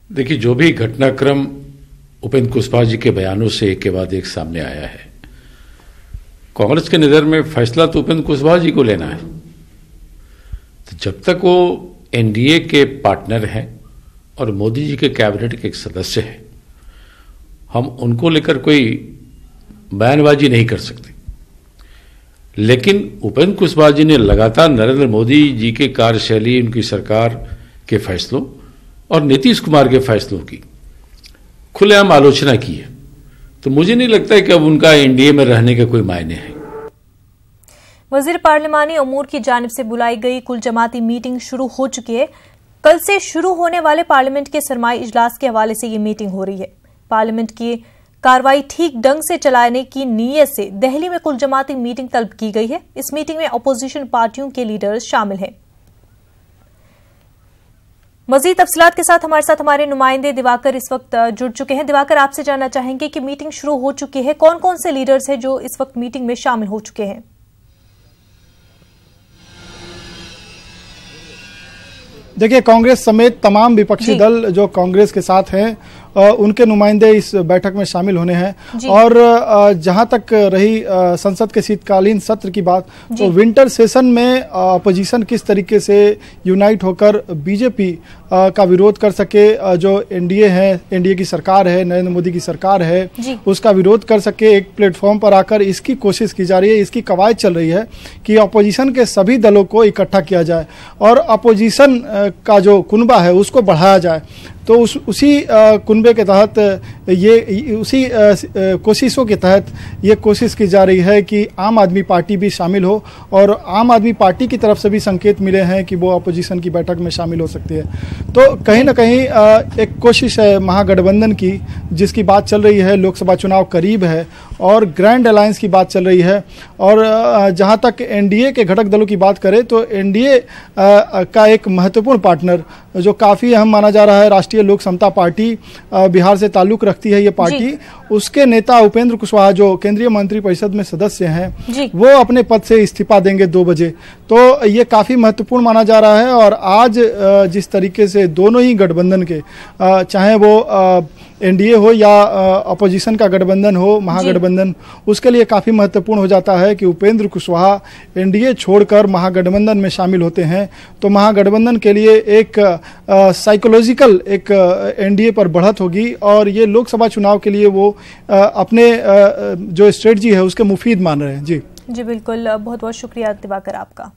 देखिए, जो भी घटनाक्रम उपेंद्र कुशवाहा जी के बयानों से एक के बाद एक सामने आया है, कांग्रेस के नज़र में फैसला तो उपेंद्र कुशवाहा जी को लेना है। तो जब तक वो एनडीए के पार्टनर हैं और मोदी जी के कैबिनेट के एक सदस्य हैं, हम उनको लेकर कोई बयानबाजी नहीं कर सकते। लेकिन उपेंद्र कुशवाहा जी ने लगातार नरेंद्र मोदी जी के कार्यशैली, उनकी सरकार के फैसलों और नीतीश कुमार के फैसलों की खुलेआम आलोचना की है। तो मुझे नहीं लगता है कि अब उनका एनडीए में रहने के कोई मायने हैं। वजीर पार्लिमानी अमूर की जानिब से बुलाई गई कुल जमाती मीटिंग शुरू हो चुकी है। कल से शुरू होने वाले पार्लियामेंट के सरमाई इजलास के हवाले से ये मीटिंग हो रही है। पार्लियामेंट की कार्रवाई ठीक ढंग से चलाने की नीयत से दिल्ली में कुल जमाती मीटिंग तलब की गई है। इस मीटिंग में अपोजिशन पार्टियों के लीडर्स शामिल हैं। मजीद तफसीलात के साथ हमारे नुमाइंदे दिवाकर इस वक्त जुड़ चुके हैं। दिवाकर, आपसे जानना चाहेंगे कि मीटिंग शुरू हो चुकी है, कौन कौन से लीडर्स हैं जो इस वक्त मीटिंग में शामिल हो चुके हैं? देखिए, कांग्रेस समेत तमाम विपक्षी दल जो कांग्रेस के साथ हैं उनके नुमाइंदे इस बैठक में शामिल होने हैं। और जहां तक रही संसद के शीतकालीन सत्र की बात, तो विंटर सेशन में अपोजिशन किस तरीके से यूनाइट होकर बीजेपी का विरोध कर सके, जो एनडीए है, एनडीए की सरकार है, नरेंद्र मोदी की सरकार है, उसका विरोध कर सके, एक प्लेटफॉर्म पर आकर इसकी कोशिश की जा रही है। इसकी कवायद चल रही है कि अपोजिशन के सभी दलों को इकट्ठा किया जाए और अपोजिशन का जो कुनबा है उसको बढ़ाया जाए। तो उसी कुनबे के तहत उसी कोशिशों के तहत ये कोशिश की जा रही है कि आम आदमी पार्टी भी शामिल हो, और आम आदमी पार्टी की तरफ से भी संकेत मिले हैं कि वो अपोजिशन की बैठक में शामिल हो सकती है। तो कहीं ना कहीं एक कोशिश है महागठबंधन की, जिसकी बात चल रही है। लोकसभा चुनाव करीब है और ग्रैंड अलायंस की बात चल रही है। और जहां तक एनडीए के घटक दलों की बात करें तो एनडीए का एक महत्वपूर्ण पार्टनर जो काफ़ी अहम माना जा रहा है, राष्ट्रीय लोक समता पार्टी, बिहार से ताल्लुक रखती है ये पार्टी, उसके नेता उपेंद्र कुशवाहा जो केंद्रीय मंत्रिपरिषद में सदस्य हैं, वो अपने पद से इस्तीफा देंगे 2 बजे। तो ये काफ़ी महत्वपूर्ण माना जा रहा है। और आज जिस तरीके से दोनों ही गठबंधन के, चाहे वो एनडीए हो या अपोजिशन का गठबंधन हो, महागठबंधन, उसके लिए काफ़ी महत्वपूर्ण हो जाता है कि उपेंद्र कुशवाहा एनडीए छोड़कर महागठबंधन में शामिल होते हैं। तो महागठबंधन के लिए एक साइकोलॉजिकल एक एनडीए पर बढ़त होगी और ये लोकसभा चुनाव के लिए वो अपने जो स्ट्रेटजी है उसके मुफीद मान रहे हैं। जी बिल्कुल, बहुत बहुत शुक्रिया दिवाकर आपका।